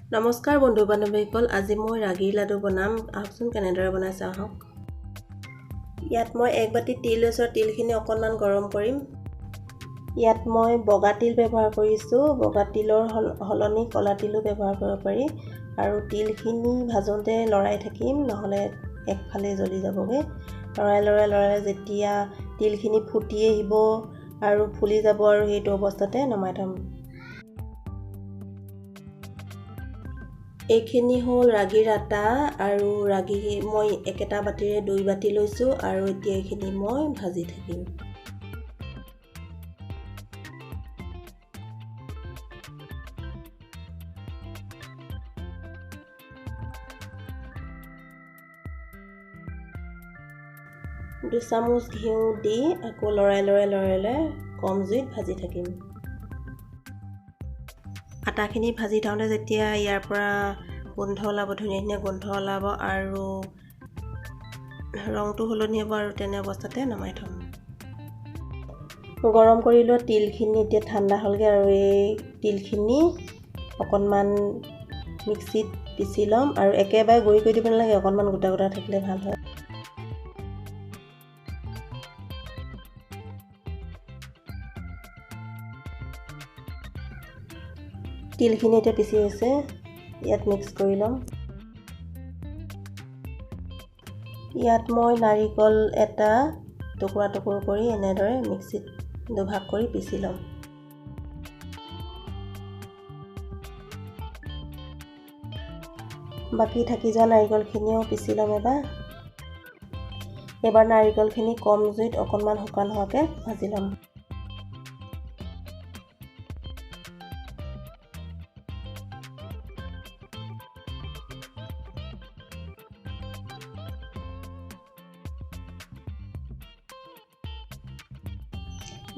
নমস্কাৰ বন্ধু বান্ধৱীসকল, আজি মই ৰাগিৰ লাডু বনাম। আহকচোন কেনেদৰে বনাইছে আহক। ইয়াত মই এক বাটি তিল লৈছোঁ। তিলখিনি অকণমান গৰম কৰিম। ইয়াত মই বগা তিল ব্যৱহাৰ কৰিছোঁ। বগা তিলৰ সলনি ক'লা তিলো ব্যৱহাৰ কৰিব পাৰি। আৰু তিলখিনি ভাজোঁতে লৰাই থাকিম, নহ'লে একফালে জ্বলি যাবগৈ। লৰাই যেতিয়া তিলখিনি ফুটি আহিব আৰু ফুলি যাব আৰু সেইটো অৱস্থাতে নমাই থ'ম। এইখিনি হ'ল ৰাগিৰ আটা আৰু ৰাগি মই একেটা বাতিৰে 2 বাতি লৈছোঁ আৰু এতিয়া এইখিনি মই ভাজি থাকিম। দুই চামুচ ঘিউ দি আকৌ লৰাই কম জুইত ভাজি থাকিম। আটাখিনি ভাজি থাকোঁতে যেতিয়া ইয়াৰ পৰা গোন্ধ ওলাব, ধুনীয়া গোন্ধ ওলাব আৰু ৰংটো সলনি হ'ব আৰু তেনে অৱস্থাতে নমাই থ'ম। গৰম কৰি লোৱা তিলখিনি এতিয়া ঠাণ্ডা হ'লগৈ আৰু এই তিলখিনি অকণমান মিক্সিত পিচি ল'ম আৰু একেবাৰে গুড়ি কৰি দিব নালাগে, অকণমান গোটা গোটা থাকিলে ভাল হয়। তিলখিনি এতিয়া পিচি হৈছে, ইয়াত মিক্স কৰি ল'ম। ইয়াত মই নাৰিকল এটা টুকুৰা কৰি এনেদৰে মিক্সিত দুভাগ কৰি পিচি ল'ম। বাকী থাকি যোৱা নাৰিকলখিনিও পিচি ল'ম এবাৰ নাৰিকলখিনি কম জুইত অকণমান শুকান হোৱাকৈ ভাজি ল'ম।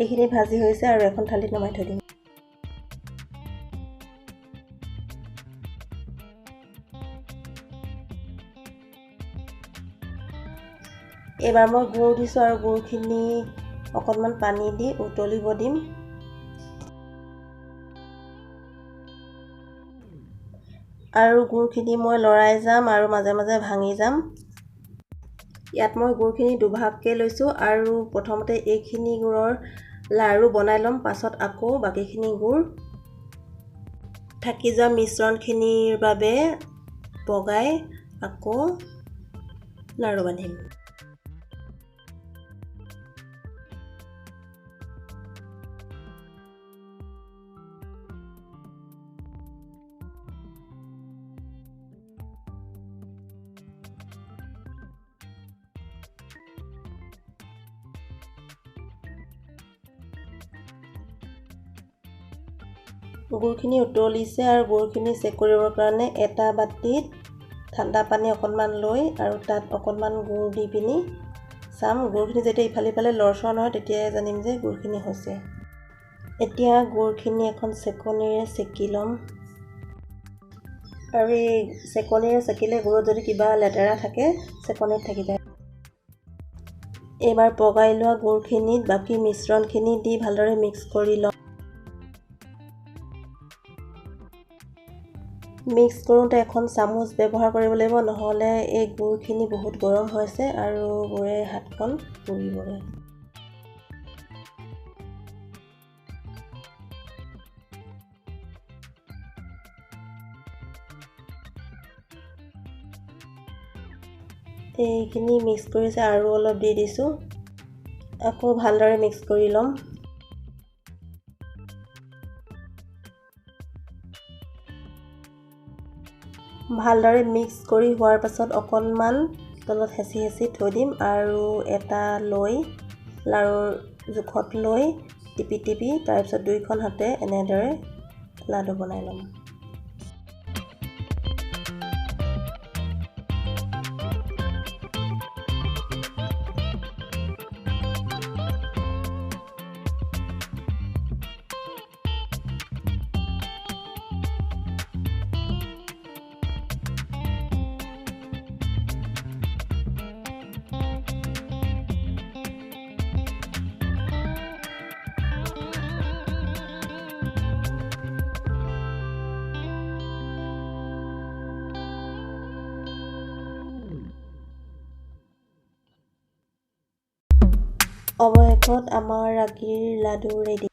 এইখিনি ভাজি হৈছে আৰু এখন থালিত নমাই থৈ দিম। এইবাৰ মই গুড় দিছোঁ আৰু গুড়খিনি অকণমান পানী দি উতলিব দিম। আৰু গুড়খিনি মই লৰাই যাম আৰু মাজে মাজে ভাঙি যাম। ইয়াত মই গুড়খিনি দুভাগকৈ লৈছোঁ আৰু প্ৰথমতে এইখিনি গুড়ৰ লাড়ু বনাই ল'ম, পাছত আকৌ বাকীখিনি গুড় থাকি যোৱা মিশ্ৰণখিনিৰ বাবে পগাই আকৌ লাড়ু বান্ধিম। গুড়খিনি উতলিছে আৰু গুড়খিনি চেক কৰিবৰ কাৰণে এটা বাতিত ঠাণ্ডা পানী অকণমান লৈ আৰু তাত অকণমান গুড় দি পিনি চাম। গুড়খিনি যেতিয়া ইফালে লৰচৰ নহয় তেতিয়াই জানিম যে গুড়খিনি হৈছে। এতিয়া গুড়খিনি এখন চেকনিৰে চেকি ল'ম আৰু এই চেকনিৰে চেকিলে গুড়ত যদি কিবা লেতেৰা থাকে চেকনিত থাকি যায়। এইবাৰ পগাই লোৱা গুড়খিনিত বাকী মিশ্ৰণখিনি দি ভালদৰে মিক্স কৰি ল'ম। মিক্স কৰোঁতে এখন চামুচ ব্যৱহাৰ কৰিব লাগিব, নহ'লে এই গুড়খিনি বহুত গৰম হৈছে আৰু গুড়ে হাতখন পুৰিবগৈ। এইখিনি মিক্স কৰিছে আৰু অলপ দি দিছোঁ, আকৌ ভালদৰে মিক্স কৰি ল'ম। ভালদৰে মিক্স কৰি হোৱাৰ পাছত অকণমান তলত হেঁচি থৈ দিম আৰু এটা লৈ লাড়ুৰ জোখত লৈ টিপি তাৰপিছত দুইখন হাতে এনেদৰে লাডু বনাই ল'ম। অৱশেষত আমাৰ ৰাগীৰ লাডু ৰেডি।